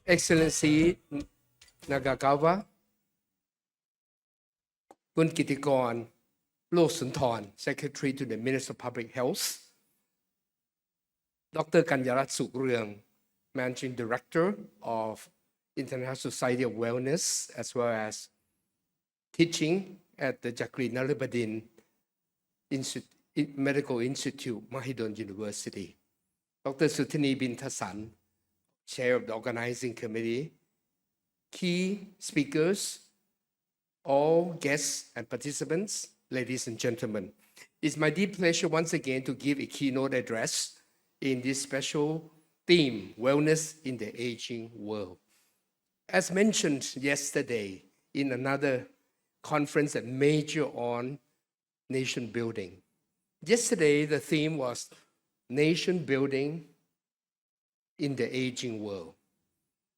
Excellency Nagagawa คุณกิติกรโลกสุนทร Secretary to the Minister of Public Health Dr. กัญญารัตน์สุขเรือง Managing Director of International Society of Wellness as well as teaching at the Jakri Nalabadin Medical Institute Mahidol University Dr. สุทนีบินทสัน Chair of the Organizing Committee key speakers all guests and participants, ladies and gentlemen. It's my deep pleasure once again to give a keynote address in this special theme, Wellness in the Aging World. As mentioned yesterday in another conference that majored on nation building. Yesterday, the theme was nation building in the aging world.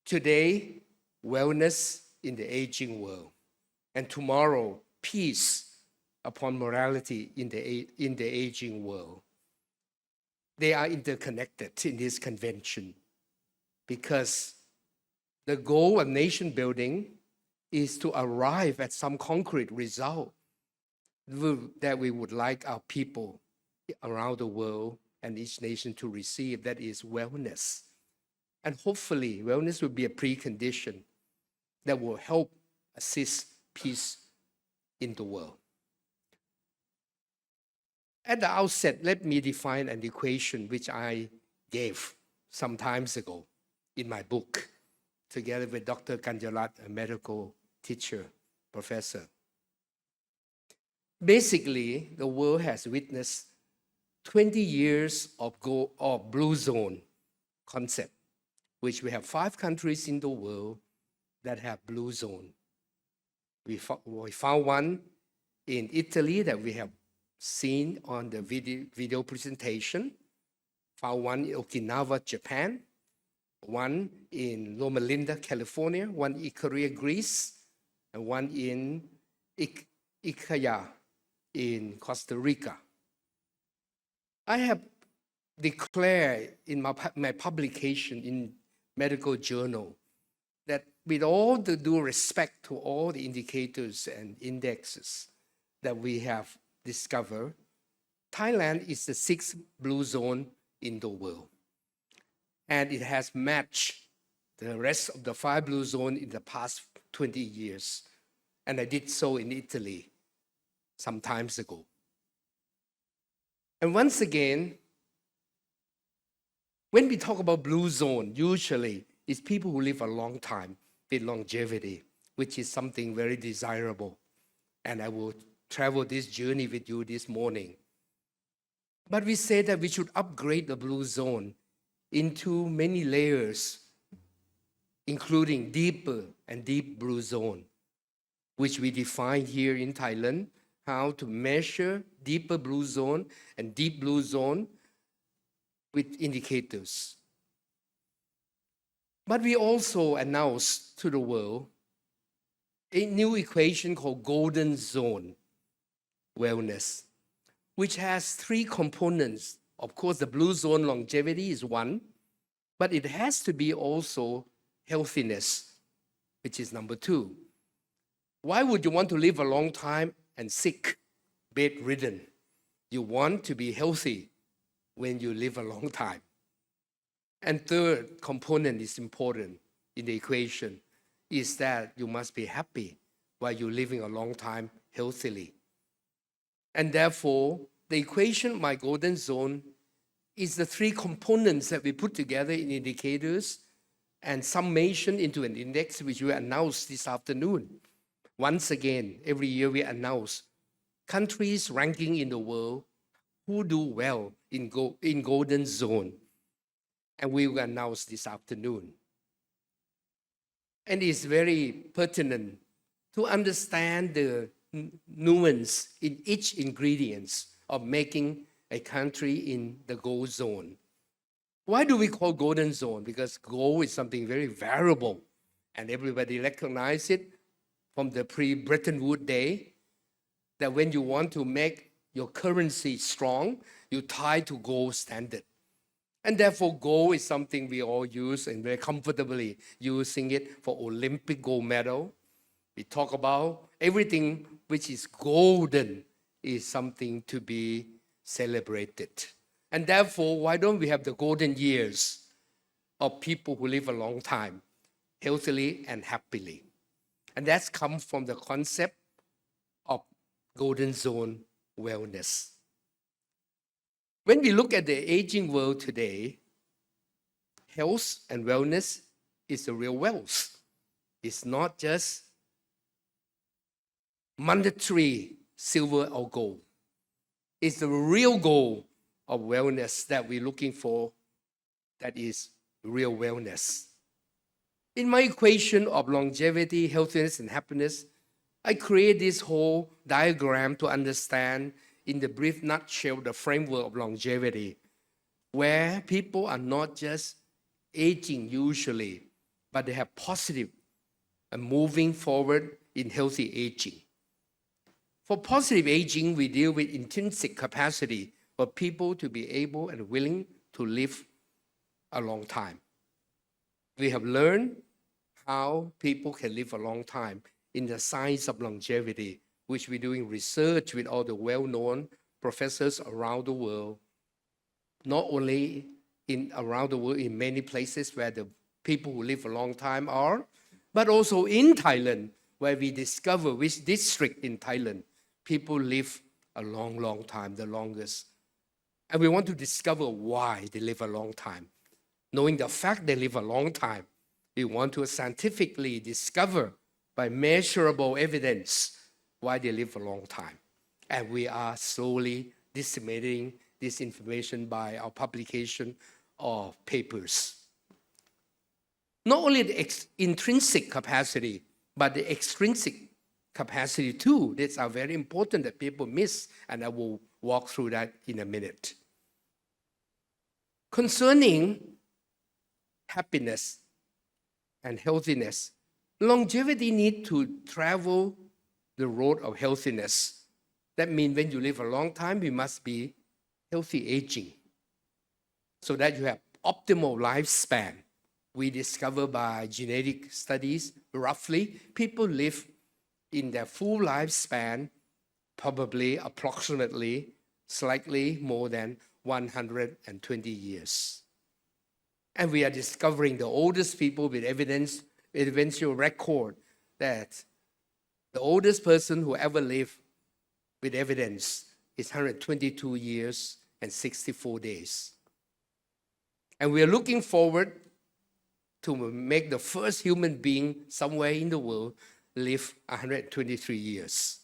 Today, wellness in the aging world. And tomorrow, peace upon morality in the aging world. They are interconnected in this convention because the goal of nation building is to arrive at some concrete result that we would like our people around the world and each nation to receive, that is wellness. And hopefully, wellness will be a precondition that will help assist peace in the world. At the outset, let me define an equation which I gave some times ago in my book, together with Dr. Kanjarat, a medical teacher, professor. Basically, the world has witnessed 20 years of blue zone concept, which we have 5 countries in the world that have blue zone. We found one in Italy that we have seen on the video presentation, found one in Okinawa, Japan, one in Loma Linda, California, one in Korea, Greece, and one in Icaya in Costa Rica. I have declared in my publication in medical journal that with all the due respect to all the indicators and indexes that we have discovered, Thailand is the 6th blue zone in the world. And it has matched the rest of the 5 blue zones in the past 20 years. And I did so in Italy some times ago. And once again, when we talk about blue zone, usually it's people who live a long time with longevity, which is something very desirable. And I will travel this journey with you this morning. But we say that we should upgrade the blue zone into many layers, including deeper and deep blue zone, which we define here in Thailand, how to measure deeper blue zone and deep blue zone with indicators. But we also announced to the world a new equation called golden zone wellness, which has 3 components. Of course, the blue zone longevity is one, but it has to be also healthiness, which is number 2. Why would you want to live a long time and sick, bedridden? You want to be healthy when you live a long time. And third component is important in the equation is that you must be happy while you're living a long time healthily. And therefore, the equation, my golden zone, is the 3 components that we put together in indicators and summation into an index which we announced this afternoon. Once again, every year we announce countries ranking in the world who do well in golden zone. And we will announce this afternoon. And it's very pertinent to understand the nuance in each ingredient of making a country in the gold zone. Why do we call golden zone? Because gold is something very variable, and everybody recognizes it from the pre-Bretton Woods day, that when you want to make your currency strong, you tie to gold standard. And therefore, gold is something we all use and very comfortably using it for Olympic gold medal. We talk about everything which is golden is something to be celebrated. And therefore, why don't we have the golden years of people who live a long time, healthily and happily? And that's come from the concept of golden zone wellness. When we look at the aging world today, health and wellness is a real wealth. It's not just monetary silver or gold. It's the real goal of wellness that we're looking for, that is real wellness. In my equation of longevity, healthiness, and happiness, I create this whole diagram to understand in the brief nutshell the framework of longevity, where people are not just aging usually, but they have positive and moving forward in healthy aging. For positive aging, we deal with intrinsic capacity for people to be able and willing to live a long time. We have learned how people can live a long time in the science of longevity, which we're doing research with all the well-known professors around the world, not only around the world in many places where the people who live a long time are, but also in Thailand, where we discover which district in Thailand people live a long, long time, the longest. And we want to discover why they live a long time. Knowing the fact they live a long time, we want to scientifically discover by measurable evidence why they live a long time. And we are slowly disseminating this information by our publication of papers. Not only the intrinsic capacity, but the extrinsic capacity too. These are very important that people miss, and I will walk through that in a minute. Concerning happiness and healthiness, longevity needs to travel the road of healthiness. That means when you live a long time, you must be healthy aging, so that you have optimal lifespan. We discover by genetic studies, roughly, people live in their full lifespan, probably approximately slightly more than 120 years. And we are discovering the oldest people with evidential record that the oldest person who ever lived with evidence is 122 years and 64 days. And we are looking forward to make the first human being somewhere in the world live 123 years.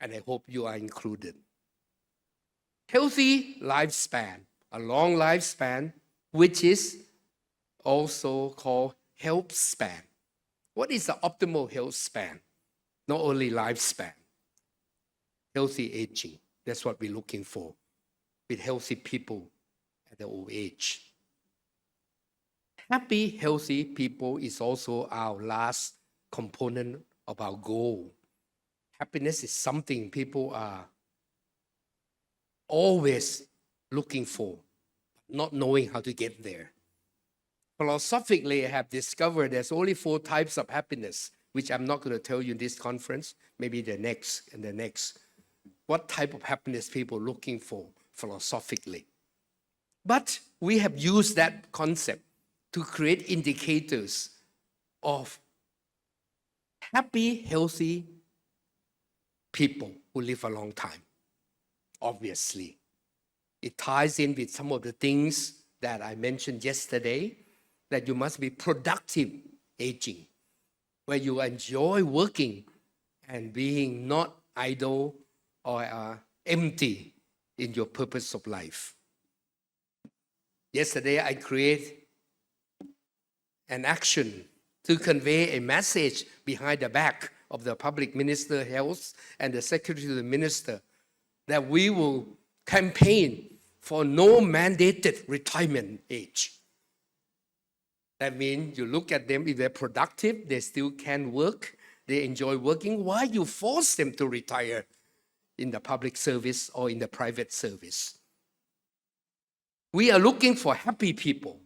And I hope you are included. Healthy lifespan, a long lifespan, which is also called health span. What is the optimal health span? Not only lifespan, healthy aging. That's what we're looking for with healthy people at the old age. Happy, healthy people is also our last component of our goal. Happiness is something people are always looking for, not knowing how to get there. Philosophically, I have discovered there's only 4 types of happiness, which I'm not going to tell you in this conference, maybe the next and the next. What type of happiness people are looking for philosophically. But we have used that concept to create indicators of happy, healthy people who live a long time. Obviously, it ties in with some of the things that I mentioned yesterday, that you must be productive aging, where you enjoy working and being not idle or empty in your purpose of life. Yesterday, I created an action to convey a message behind the back of the Public Minister of Health and the Secretary of the Minister, that we will campaign for no mandated retirement age. That means you look at them, if they're productive, they still can work, they enjoy working. Why you force them to retire in the public service or in the private service? We are looking for happy people.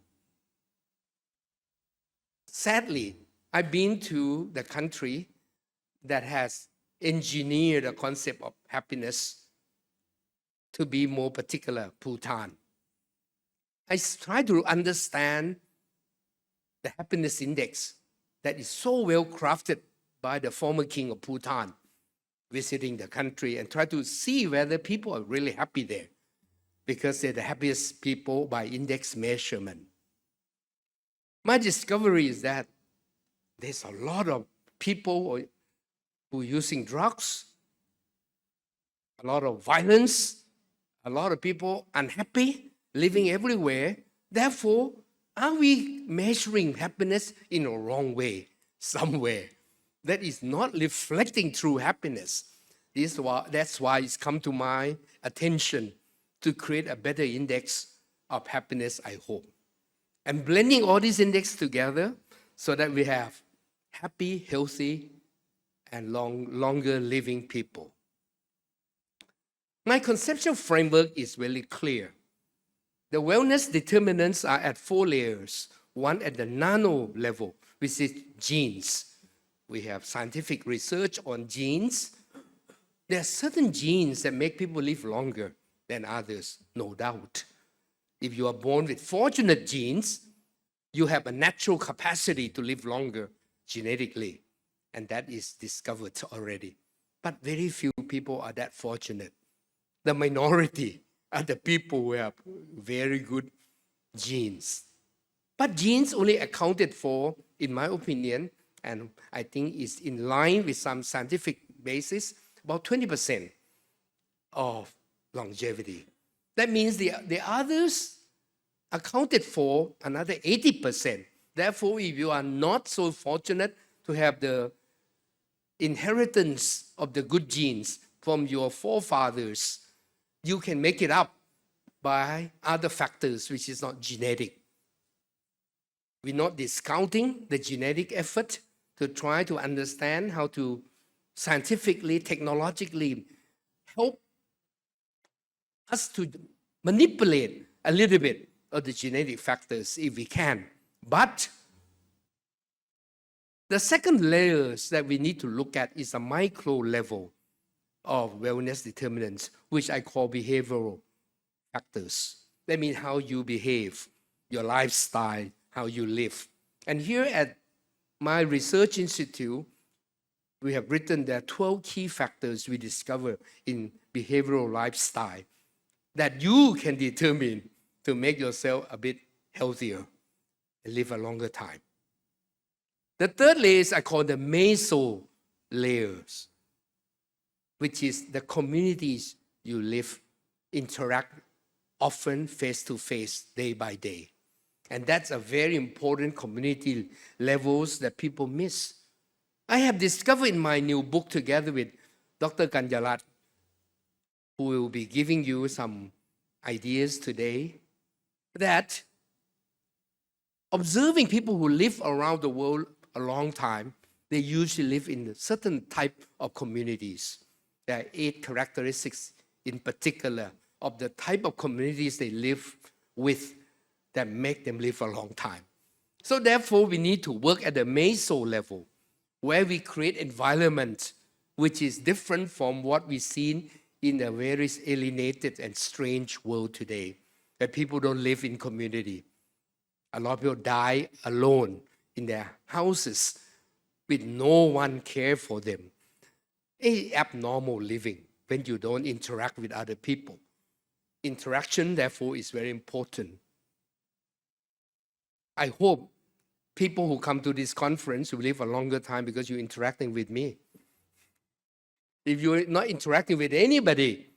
Sadly, I've been to the country that has engineered the concept of happiness to be more particular, Bhutan. I try to understand the happiness index that is so well crafted by the former king of Bhutan, visiting the country, and try to see whether people are really happy there, because they're the happiest people by index measurement. My discovery is that there's a lot of people who are using drugs, a lot of violence, a lot of people unhappy, living everywhere. Therefore, are we measuring happiness in a wrong way somewhere that is not reflecting true happiness? That's why it's come to my attention to create a better index of happiness, I hope. And blending all these indexes together so that we have happy, healthy, and longer living people. My conceptual framework is really clear. The wellness determinants are at 4 layers. One at the nano level, which is genes. We have scientific research on genes. There are certain genes that make people live longer than others, no doubt. If you are born with fortunate genes, you have a natural capacity to live longer genetically, and that is discovered already. But very few people are that fortunate. The minority are the people who have very good genes. But genes only accounted for, in my opinion, and I think is in line with some scientific basis, about 20% of longevity. That means the others accounted for another 80%. Therefore, if you are not so fortunate to have the inheritance of the good genes from your forefathers, you can make it up by other factors, which is not genetic. We're not discounting the genetic effort to try to understand how to scientifically, technologically help us to manipulate a little bit of the genetic factors if we can. But the second layers that we need to look at is a micro level of wellness determinants, which I call behavioral factors. That means how you behave, your lifestyle, how you live. And here at my research institute, we have written there are 12 key factors we discover in behavioral lifestyle that you can determine to make yourself a bit healthier and live a longer time. The third layers I call the meso layers, which is the communities you live, interact often face-to-face, day by day. And that's a very important community levels that people miss. I have discovered in my new book together with Dr. Kanjalat, who will be giving you some ideas today, that observing people who live around the world a long time, they usually live in a certain type of communities. There are 8 characteristics in particular of the type of communities they live with that make them live a long time. So therefore, we need to work at the meso level, where we create environment which is different from what we see in the very alienated and strange world today, that people don't live in community. A lot of people die alone in their houses with no one care for them. Abnormal living when you don't interact with other people. Interaction, therefore, is very important. I hope people who come to this conference will live a longer time because you're interacting with me. If you're not interacting with anybody,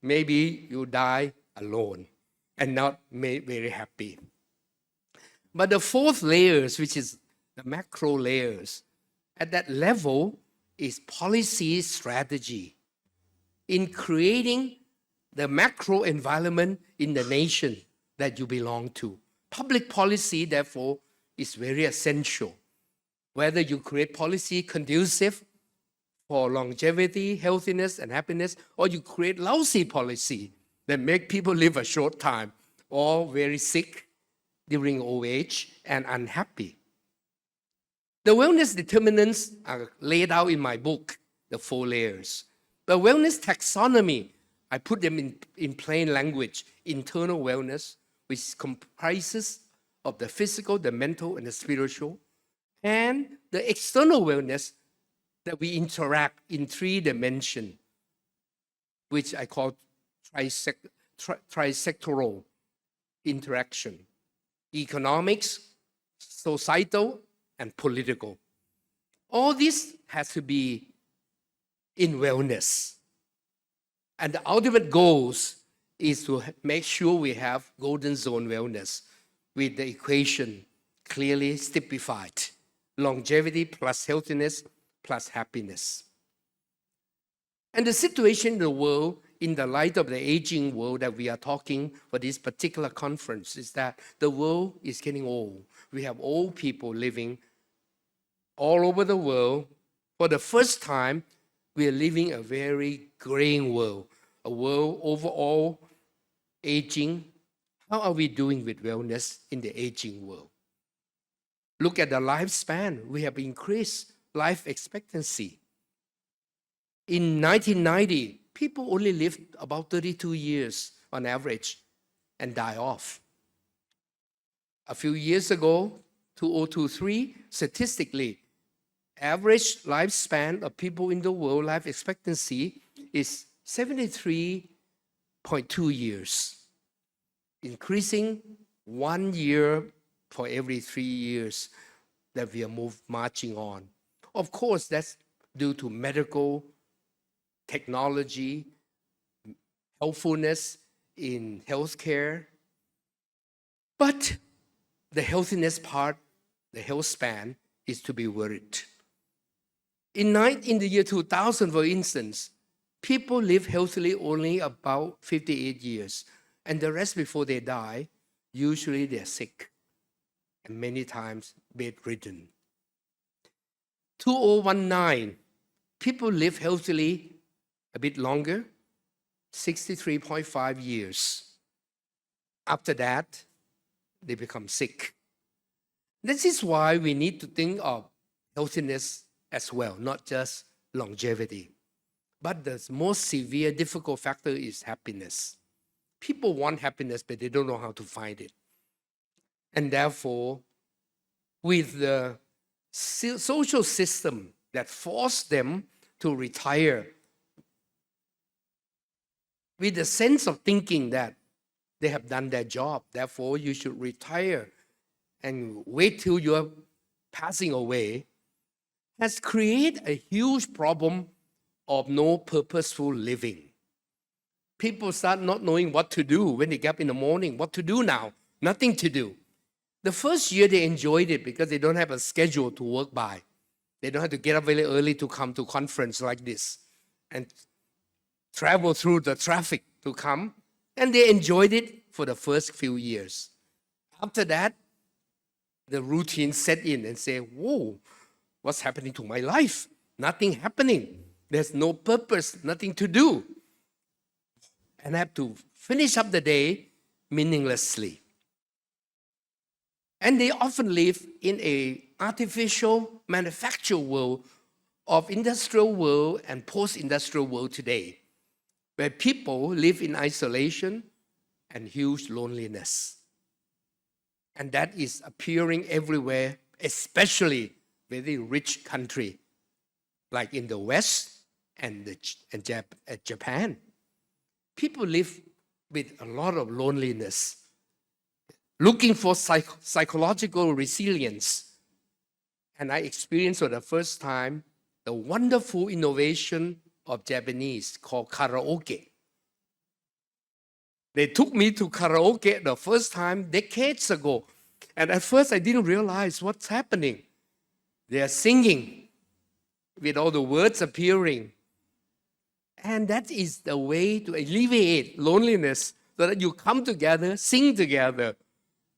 maybe you die alone and not very happy. But the fourth layers, which is the macro layers, at that level is policy strategy in creating the macro environment in the nation that you belong to. Public policy, therefore, is very essential. Whether you create policy conducive for longevity, healthiness, and happiness, or you create lousy policy that make people live a short time or very sick during old age and unhappy. The wellness determinants are laid out in my book, The 4 Layers. The wellness taxonomy, I put them in plain language. Internal wellness, which comprises of the physical, the mental, and the spiritual, and the external wellness that we interact in 3 dimensions, which I call trisectoral interaction: economics, societal, and political. All this has to be in wellness. And the ultimate goals is to make sure we have golden zone wellness with the equation clearly typified: longevity plus healthiness plus happiness. And the situation in the world, in the light of the aging world that we are talking for this particular conference, is that the world is getting old. We have old people living all over the world. For the first time, we are living a very graying world, a world overall aging. How are we doing with wellness in the aging world? Look at the lifespan. We have increased life expectancy. In 1990, people only lived about 32 years on average and die off. A few years ago, 2023, statistically, average lifespan of people in the world, life expectancy, is 73.2 years, increasing 1 year for every 3 years that we are marching on. Of course, that's due to medical technology, helpfulness in healthcare. But the healthiness part, the health span, is to be worried. In the year 2000, for instance, people live healthily only about 58 years. And the rest, before they die, usually they're sick and many times bedridden. 2019, people live healthily a bit longer, 63.5 years. After that, they become sick. This is why we need to think of healthiness as well, not just longevity. But the most severe, difficult factor is happiness. People want happiness, but they don't know how to find it. And therefore, with the social system that forced them to retire, with the sense of thinking that they have done their job, therefore you should retire and wait till you're passing away, has created a huge problem of no purposeful living. People start not knowing what to do when they get up in the morning. What to do now? Nothing to do. The first year they enjoyed it because they don't have a schedule to work by. They don't have to get up very early to come to conference like this and travel through the traffic to come. And they enjoyed it for the first few years. After that, the routine set in and say, whoa, what's happening to my life? Nothing happening. There's no purpose, nothing to do. And I have to finish up the day meaninglessly. And they often live in an artificial manufactured world of industrial world and post-industrial world today, where people live in isolation and huge loneliness. And that is appearing everywhere, especially very rich country, like in the West and Japan. People live with a lot of loneliness, looking for psychological resilience. And I experienced for the first time the wonderful innovation of Japanese called karaoke. They took me to karaoke the first time decades ago. And at first I didn't realize what's happening. They are singing with all the words appearing. And that is the way to alleviate loneliness, so that you come together, sing together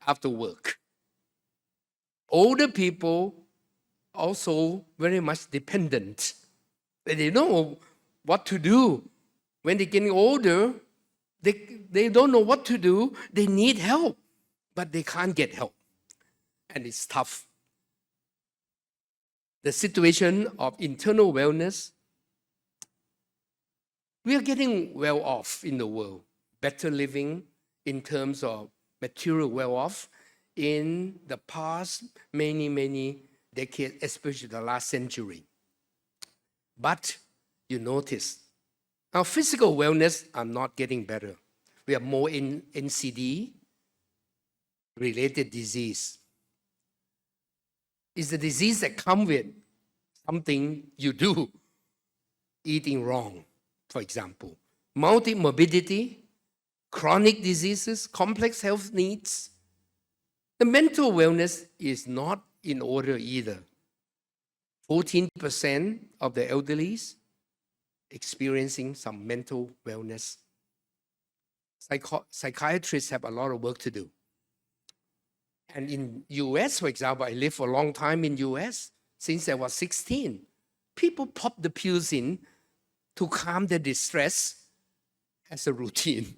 after work. Older people also very much dependent. They don't know what to do. When they're getting older, They don't know what to do. They need help, but they can't get help. And it's tough. The situation of internal wellness, we are getting well off in the world, better living in terms of material well off in the past many decades, especially the last century. But you notice, our physical wellness are not getting better. We have more in NCD-related disease. It's the disease that comes with something you do, eating wrong, for example. Multi-morbidity, chronic diseases, complex health needs. The mental wellness is not in order either. 14% of the elderly experiencing some mental wellness. Psychiatrists have a lot of work to do. And in US, for example, I lived for a long time in US, since I was 16. People pop the pills in to calm their distress as a routine.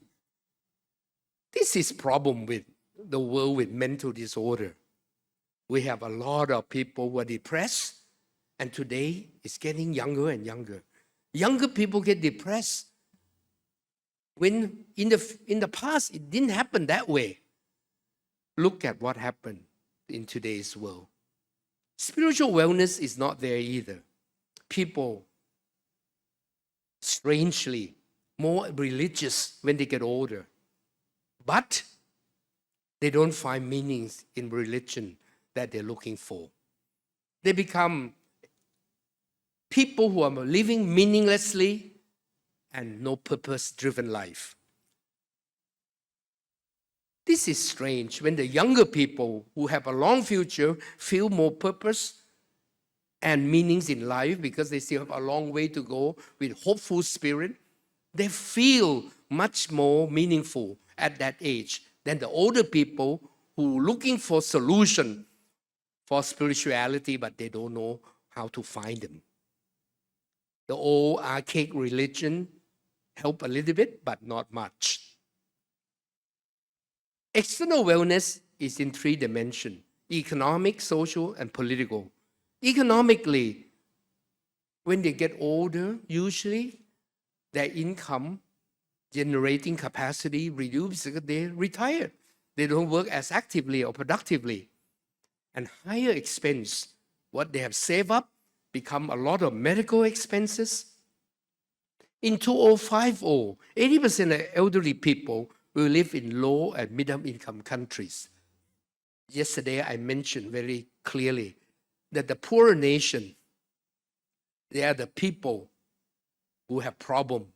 This is problem with the world with mental disorder. We have a lot of people who are depressed, and today it's getting younger and younger. Younger people get depressed. When in the past, it didn't happen that way. Look at what happened in today's world. Spiritual wellness is not there either. People, strangely, more religious when they get older. But they don't find meanings in religion that they're looking for. They become people who are living meaninglessly and no purpose-driven life. This is strange when the younger people who have a long future feel more purpose and meanings in life because they still have a long way to go with hopeful spirit. They feel much more meaningful at that age than the older people who are looking for solution for spirituality, but they don't know how to find them. The old archaic religion help a little bit, but not much. External wellness is in 3 dimensions: economic, social, and political. Economically, when they get older, usually their income generating capacity reduces because they retire. They don't work as actively or productively. And higher expense, what they have saved up, become a lot of medical expenses. In 2050, 80% of elderly people will live in low and middle income countries. Yesterday, I mentioned very clearly that the poorer nation, they are the people who have problem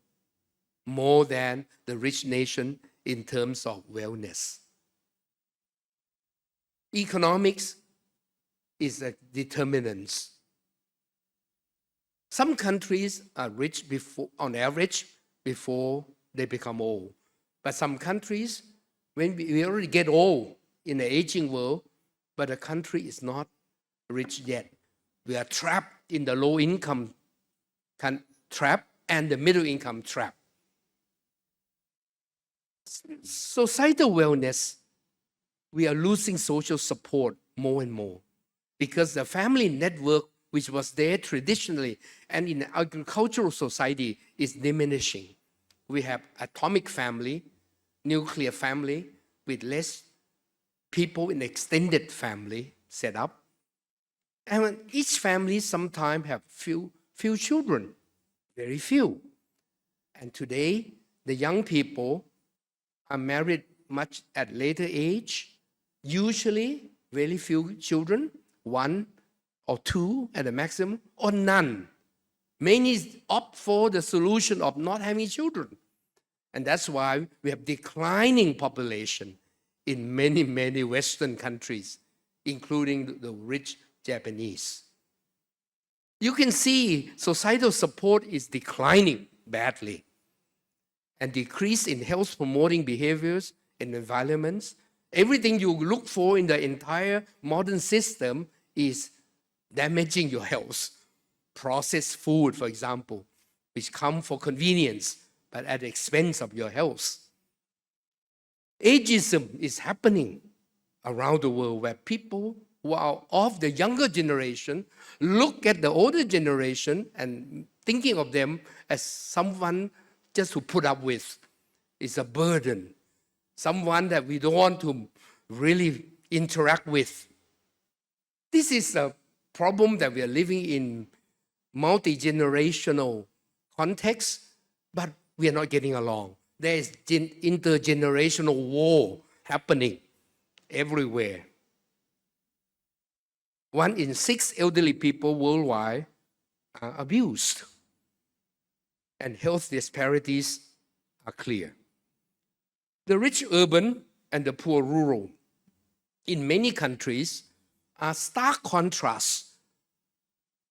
more than the rich nation in terms of wellness. Economics is a determinant. Some countries are rich on average before they become old. But some countries, when we already get old in the aging world, but the country is not rich yet. We are trapped in the low income trap and the middle income trap. Societal wellness, we are losing social support more and more because the family network, which was there traditionally and in the agricultural society, is diminishing. We have atomic family, nuclear family, with less people in extended family set up. And each family sometimes have few children, very few. And today, the young people are married much at later age, usually very few children, 1 or 2 at the maximum, or none. Many opt for the solution of not having children. And that's why we have declining population in many Western countries, including the rich Japanese. You can see societal support is declining badly, and decrease in health promoting behaviors and environments. Everything you look for in the entire modern system is damaging your health. Processed food, for example, which come for convenience, but at the expense of your health. Ageism is happening around the world where people who are of the younger generation look at the older generation and thinking of them as someone just to put up with. It's a burden, someone that we don't want to really interact with. This is a problem that we are living in multi-generational context, but we are not getting along. There is intergenerational war happening everywhere. 1 in 6 elderly people worldwide are abused, and health disparities are clear. The rich urban and the poor rural in many countries are stark contrasts.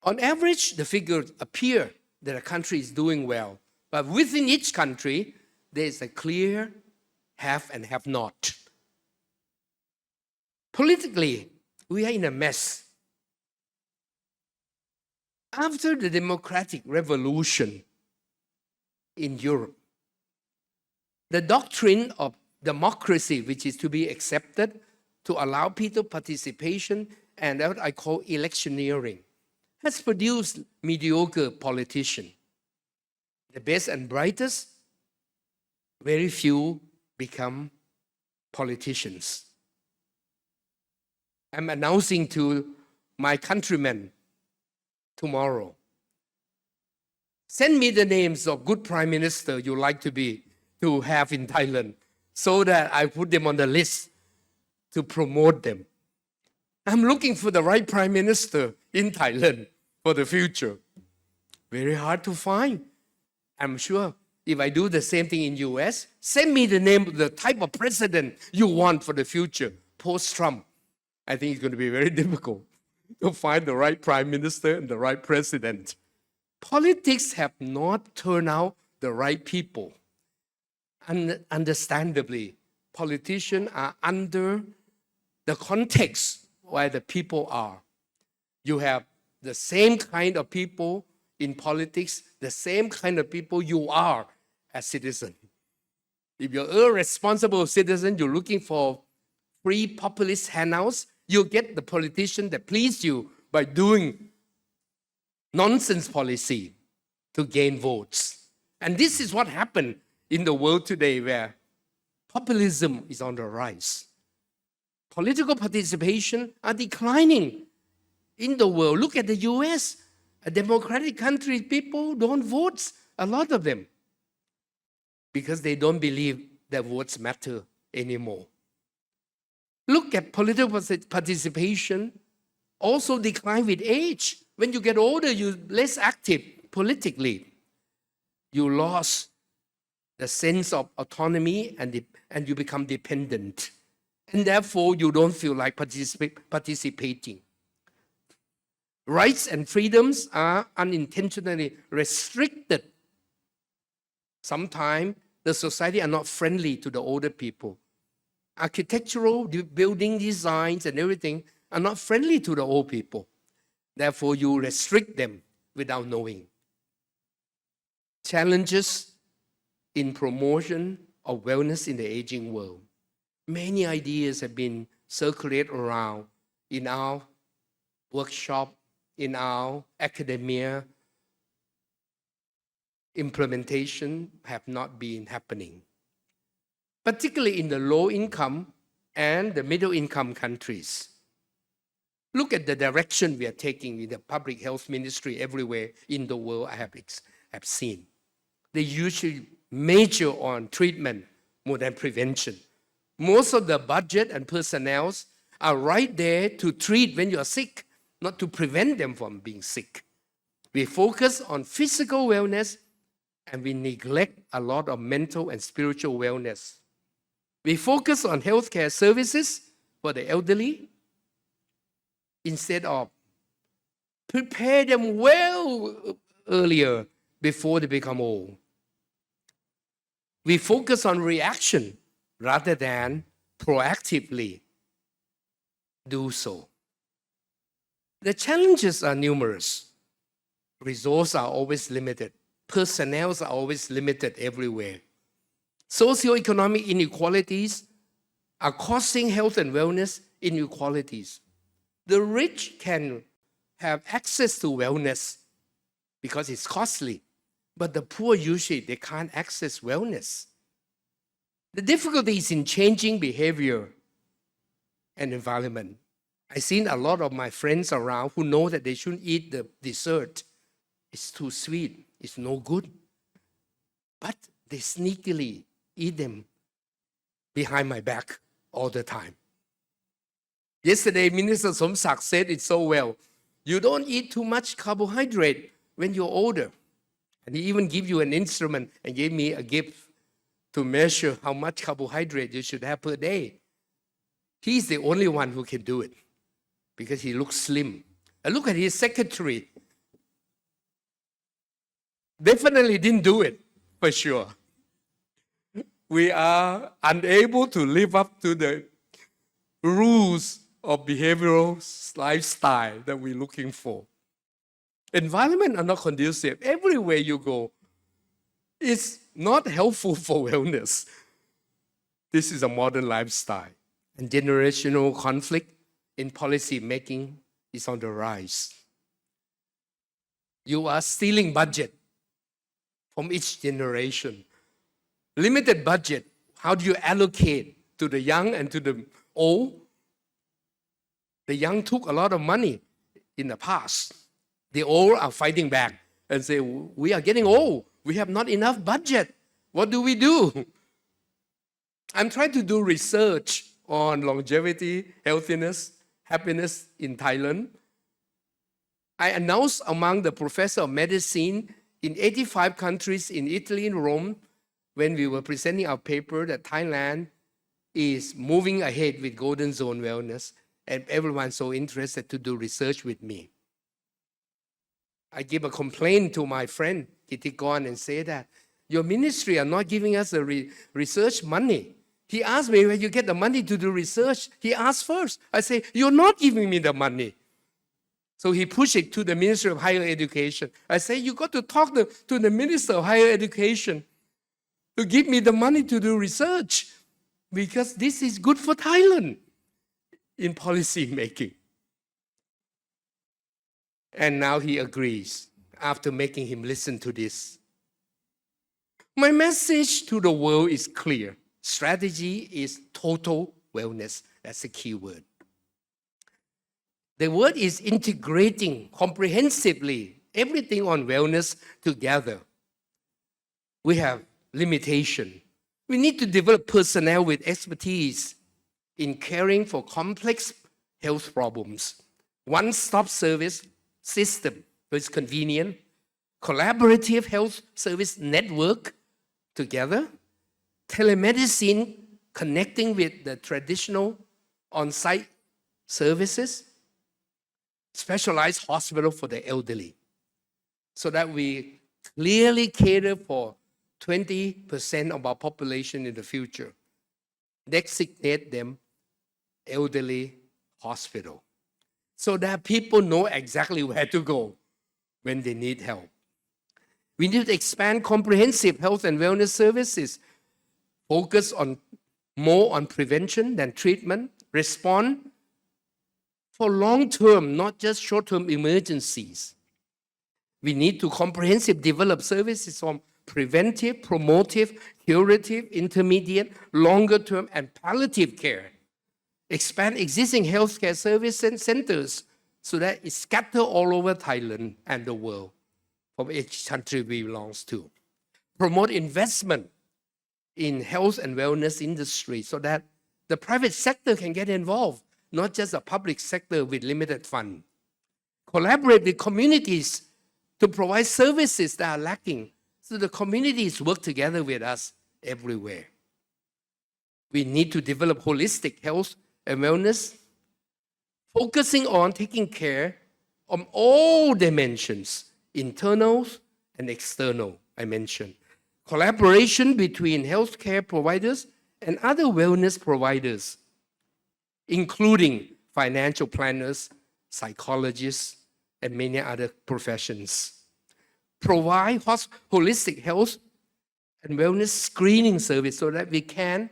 On average, the figures appear that a country is doing well, but within each country, there is a clear have and have not. Politically, we are in a mess. After the democratic revolution in Europe, the doctrine of democracy, which is to be accepted, to allow people participation, and what I call electioneering, has produced mediocre politicians. The best and brightest, very few become politicians. I'm announcing to my countrymen tomorrow, send me the names of good prime minister you like to have in Thailand, so that I put them on the list to promote them. I'm looking for the right prime minister in Thailand for the future. Very hard to find. I'm sure if I do the same thing in US, send me the name of the type of president you want for the future, post-Trump. I think it's going to be very difficult to find the right prime minister and the right president. Politics have not turned out the right people. And understandably, politicians are under the context where the people are. You have the same kind of people in politics, the same kind of people you are as citizens. If you're an irresponsible citizen, you're looking for free populist handouts, you'll get the politician that please you by doing nonsense policy to gain votes. And this is what happened in the world today, where populism is on the rise. Political participation are declining in the world. Look at the US, a democratic country, people don't vote, a lot of them, because they don't believe that votes matter anymore. Look at political participation also decline with age. When you get older, you're less active politically. You lost the sense of autonomy and you become dependent. And therefore, you don't feel like participating. Rights and freedoms are unintentionally restricted. Sometimes the society are not friendly to the older people. Architectural building designs and everything are not friendly to the old people. Therefore, you restrict them without knowing. Challenges in promotion of wellness in the aging world. Many ideas have been circulated around in our workshop, in our academia. Implementation have not been happening, particularly in the low-income and the middle-income countries. Look at the direction we are taking in the public health ministry everywhere in the world I have seen. They usually major on treatment more than prevention. Most of the budget and personnel are right there to treat when you are sick, not to prevent them from being sick. We focus on physical wellness and we neglect a lot of mental and spiritual wellness. We focus on healthcare services for the elderly instead of prepare them well earlier before they become old. We focus on reaction rather than proactively do so. The challenges are numerous. Resources are always limited. Personnel are always limited everywhere. Socioeconomic inequalities are causing health and wellness inequalities. The rich can have access to wellness because it's costly, but the poor usually they can't access wellness. The difficulty is in changing behavior and environment. I've seen a lot of my friends around who know that they shouldn't eat the dessert. It's too sweet. It's no good. But they sneakily eat them behind my back all the time. Yesterday, Minister Somsak said it so well. You don't eat too much carbohydrate when you're older. And he even gave you an instrument and gave me a gift to measure how much carbohydrate you should have per day. He's the only one who can do it because he looks slim. And look at his secretary. Definitely didn't do it, for sure. We are unable to live up to the rules of behavioral lifestyle that we're looking for. Environment are not conducive. Everywhere you go, it's not helpful for wellness. This is a modern lifestyle. And generational conflict in policy making is on the rise. You are stealing budget from each generation. Limited budget, how do you allocate to the young and to the old? The young took a lot of money in the past. The old are fighting back and say, we are getting old. We have not enough budget. What do we do? I'm trying to do research on longevity, healthiness, happiness in Thailand. I announced among the professor of medicine in 85 countries in Italy and Rome, when we were presenting our paper, that Thailand is moving ahead with Golden Zone Wellness, and everyone's so interested to do research with me. I give a complaint to my friend Kitikon and say that your ministry are not giving us the research money. He asked me, when you get the money to do research, he asked first. I say, you're not giving me the money. So he pushed it to the Ministry of Higher Education. I say, you got to talk to the Minister of Higher Education to give me the money to do research, because this is good for Thailand in policy making. And now he agrees after making him listen to this. My message to the world is clear. Strategy is total wellness. That's the key word. The word is integrating comprehensively everything on wellness together. We have limitation. We need to develop personnel with expertise in caring for complex health problems. One-stop service system, which is convenient. Collaborative health service network together. Telemedicine connecting with the traditional on-site services. Specialized hospital for the elderly. So that we clearly cater for 20% of our population in the future. Designate them elderly hospital, so that people know exactly where to go when they need help. We need to expand comprehensive health and wellness services, focus more on prevention than treatment, respond for long-term, not just short-term emergencies. We need to comprehensively develop services from preventive, promotive, curative, intermediate, longer-term, and palliative care. Expand existing healthcare service and centers so that it's scattered all over Thailand and the world from each country we belong to. Promote investment in health and wellness industry so that the private sector can get involved, not just the public sector with limited fund. Collaborate with communities to provide services that are lacking, so the communities work together with us everywhere. We need to develop holistic health and wellness, focusing on taking care of all dimensions, internal and external, I mentioned. Collaboration between healthcare providers and other wellness providers, including financial planners, psychologists, and many other professions. Provide holistic health and wellness screening service so that we can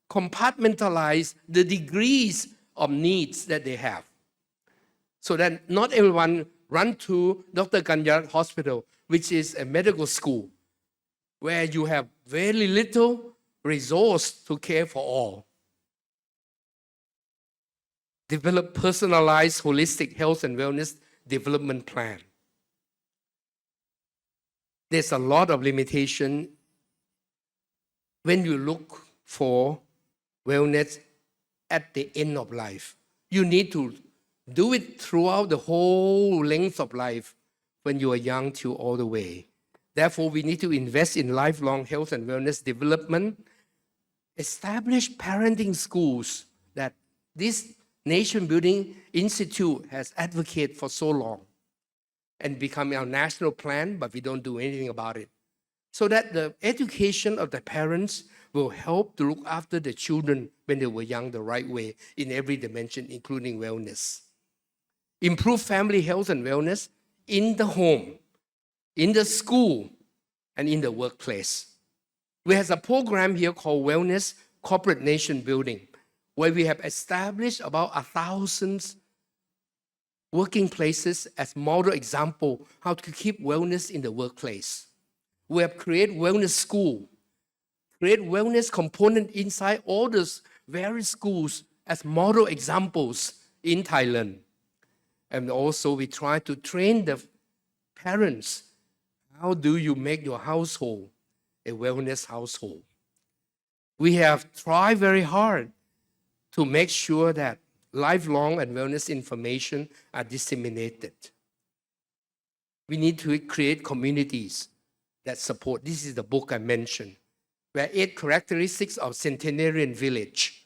compartmentalize the degrees of needs that they have, so that not everyone run to Dr. Kanyarat Hospital, which is a medical school, where you have very little resource to care for all. Develop personalized holistic health and wellness development plan. There's a lot of limitation when you look for wellness at the end of life. You need to do it throughout the whole length of life when you are young till all the way. Therefore, we need to invest in lifelong health and wellness development, establish parenting schools that this Nation Building Institute has advocated for so long, and become our national plan, but we don't do anything about it. So that the education of the parents will help to look after the children when they were young the right way in every dimension, including wellness. Improve family health and wellness in the home, in the school, and in the workplace. We have a program here called Wellness Corporate Nation Building, where we have established about 1,000 working places as model example how to keep wellness in the workplace. We have created wellness school, create wellness component inside all those various schools as model examples in Thailand. And also we try to train the parents. How do you make your household a wellness household? We have tried very hard to make sure that lifelong and wellness information are disseminated. We need to create communities that support. This is the book I mentioned, where 8 characteristics of centenarian village.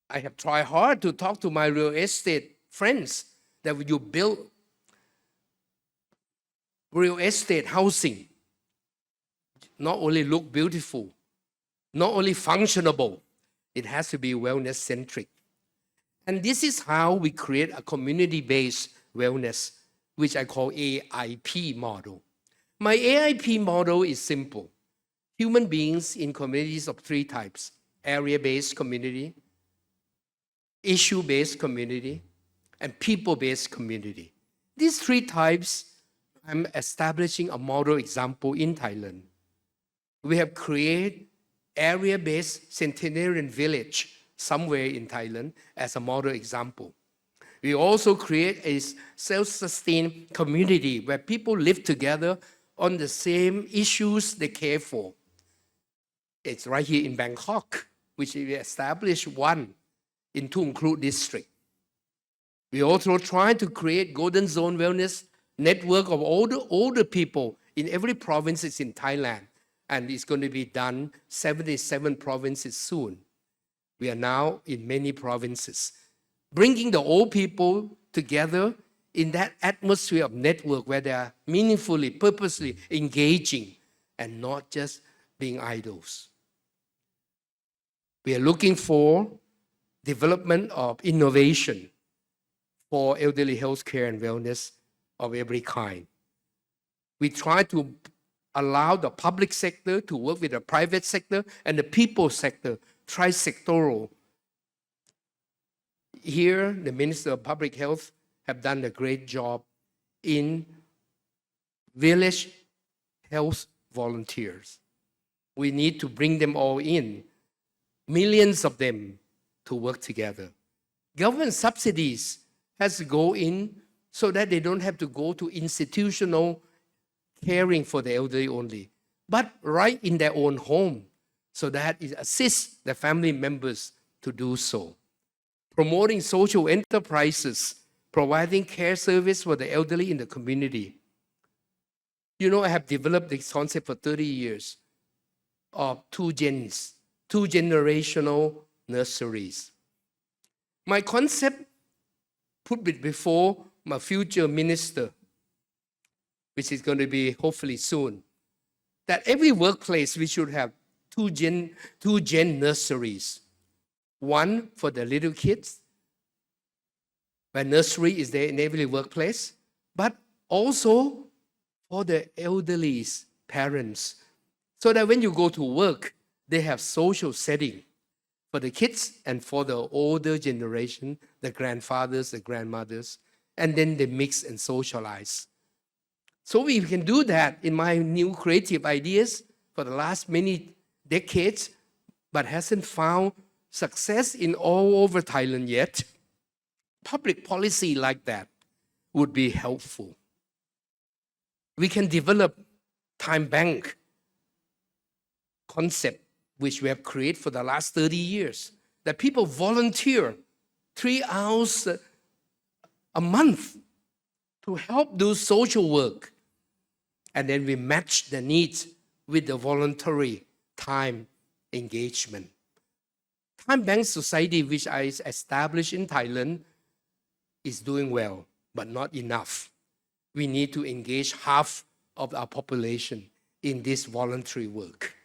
I have tried hard to talk to my real estate friends that when you build real estate housing, not only look beautiful, not only functionable, it has to be wellness-centric. And this is how we create a community-based wellness, which I call AIP model. My AIP model is simple. Human beings in communities of 3 types: area-based community, issue-based community, and people-based community. These 3 types, I'm establishing a model example in Thailand. We have created area-based centenarian village somewhere in Thailand as a model example. We also create a self-sustained community where people live together on the same issues they care for. It's right here in Bangkok, which we established one in Thung Kru district. We also try to create Golden Zone Wellness network of older people in every province in Thailand. And it's going to be done 77 provinces soon. We are now in many provinces. Bringing the old people together in that atmosphere of network where they are meaningfully, purposely engaging and not just being idols. We are looking for development of innovation for elderly health care and wellness of every kind. We try to allow the public sector to work with the private sector and the people sector, trisectoral. Here, the Minister of Public Health have done a great job in village health volunteers. We need to bring them all in, millions of them, to work together. Government subsidies has to go in so that they don't have to go to institutional caring for the elderly only, but right in their own home, so that it assists the family members to do so. Promoting social enterprises, providing care service for the elderly in the community. You know, I have developed this concept for 30 years of 2 generational nurseries. My concept put it before my future minister, which is going to be hopefully soon, that every workplace we should have 2 gen nurseries. One for the little kids, where nursery is there in every workplace, but also for the elderly's parents, so that when you go to work, they have social setting for the kids and for the older generation, the grandfathers, the grandmothers, and then they mix and socialize. So we can do that in my new creative ideas for the last many decades, but hasn't found success in all over Thailand yet. Public policy like that would be helpful. We can develop time bank concept, which we have created for the last 30 years, that people volunteer 3 hours a month to help do social work. And then we match the needs with the voluntary time engagement. Time Bank Society, which I established in Thailand, is doing well, but not enough. We need to engage half of our population in this voluntary work.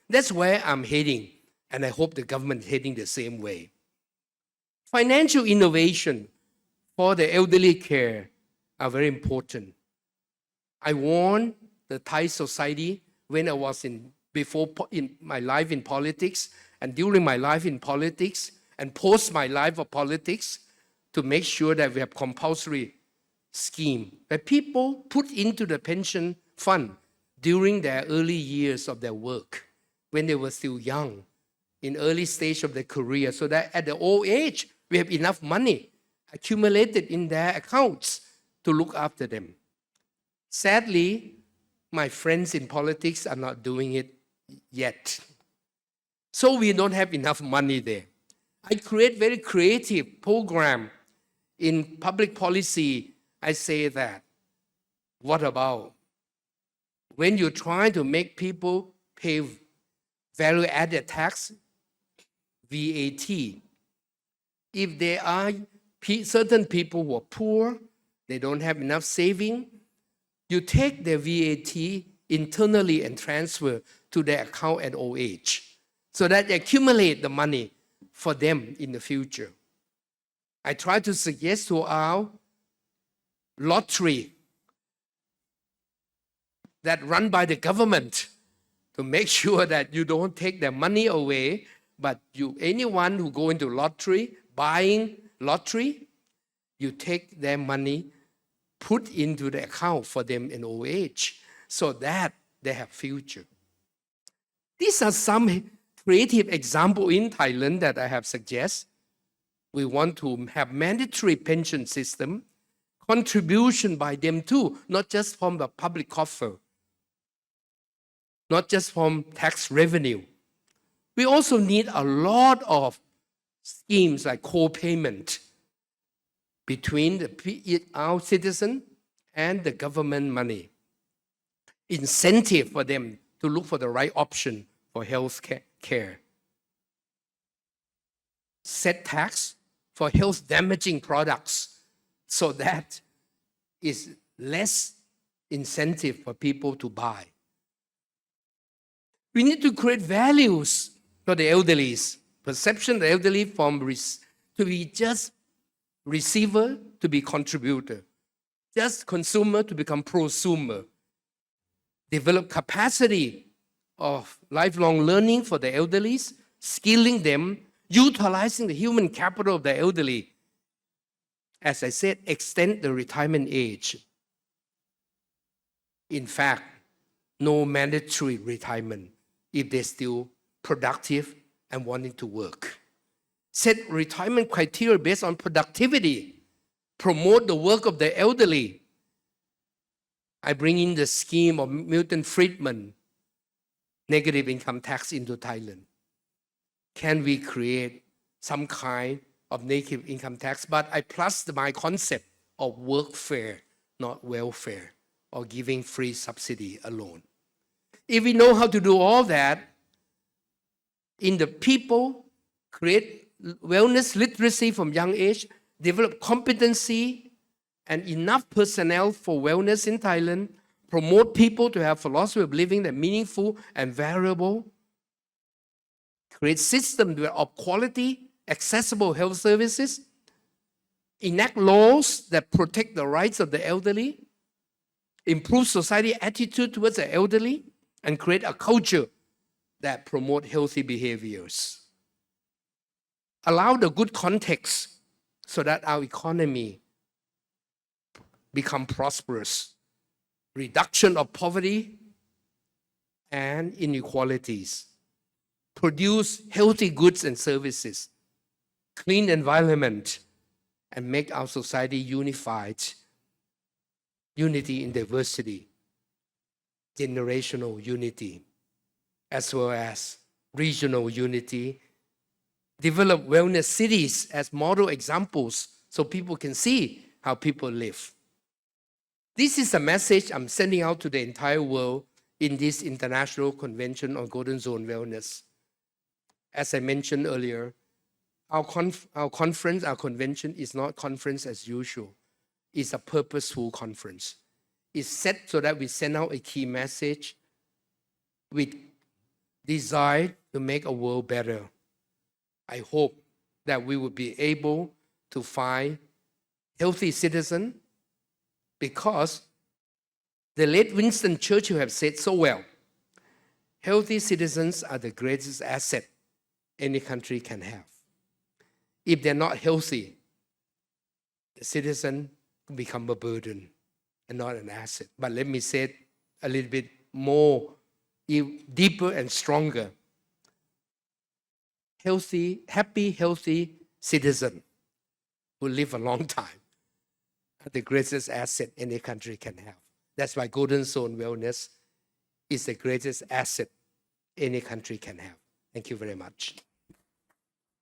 That's where I'm heading, and I hope the government is heading the same way. Financial innovation for the elderly care are very important. I warned the Thai society when I was in my life in politics and during my life in politics and post my life of politics to make sure that we have compulsory scheme that people put into the pension fund during their early years of their work when they were still young, in early stage of their career, so that at the old age we have enough money accumulated in their accounts to look after them. Sadly, my friends in politics are not doing it yet. So we don't have enough money there. I create very creative program in public policy. I say that, what about when you try to make people pay value-added tax, VAT, if there are certain people who are poor, they don't have enough saving, you take their VAT internally and transfer to their account at old age so that they accumulate the money for them in the future. I try to suggest to our lottery that run by the government to make sure that you don't take their money away, but anyone who go into lottery, buying lottery, you take their money, put into the account for them in old age so that they have future. These are some creative examples in Thailand that I have suggested. We want to have mandatory pension system, contribution by them too, not just from the public coffer, not just from tax revenue. We also need a lot of schemes like co-payment between our citizen and the government money. Incentive for them to look for the right option for health care. Set tax for health damaging products so that is less incentive for people to buy. We need to create values for the elderly. Perception of the elderly from to be just receiver to be contributor, just consumer to become prosumer. Develop capacity of lifelong learning for the elderly, skilling them, utilizing the human capital of the elderly. As I said, extend the retirement age. In fact, no mandatory retirement if they're still productive and wanting to work. Set retirement criteria based on productivity. Promote the work of the elderly. I bring in the scheme of Milton Friedman, negative income tax into Thailand. Can we create some kind of negative income tax? But I plus my concept of workfare, not welfare, or giving free subsidy alone. If we know how to do all that, in the people, create wellness literacy from young age, develop competency and enough personnel for wellness in Thailand, promote people to have philosophy of living that meaningful and variable, create systems of quality, accessible health services, enact laws that protect the rights of the elderly, improve society attitude towards the elderly, and create a culture that promote healthy behaviors. Allow the good context so that our economy become prosperous. Reduction of poverty and inequalities. Produce healthy goods and services. Clean environment, and make our society unified. Unity in diversity. Generational unity, as well as regional unity. Develop wellness cities as model examples so people can see how people live. This is a message I'm sending out to the entire world in this International Convention on Golden Zone Wellness. As I mentioned earlier, our convention is not conference as usual. It's a purposeful conference. It's set so that we send out a key message with desire to make a world better. I hope that we will be able to find healthy citizens, because the late Winston Churchill have said so well, healthy citizens are the greatest asset any country can have. If they're not healthy, the citizen will become a burden and not an asset. But let me say it a little bit more, deeper and stronger. Happy, healthy citizen who live a long time are the greatest asset any country can have. That's why Golden Zone Wellness is the greatest asset any country can have. Thank you very much.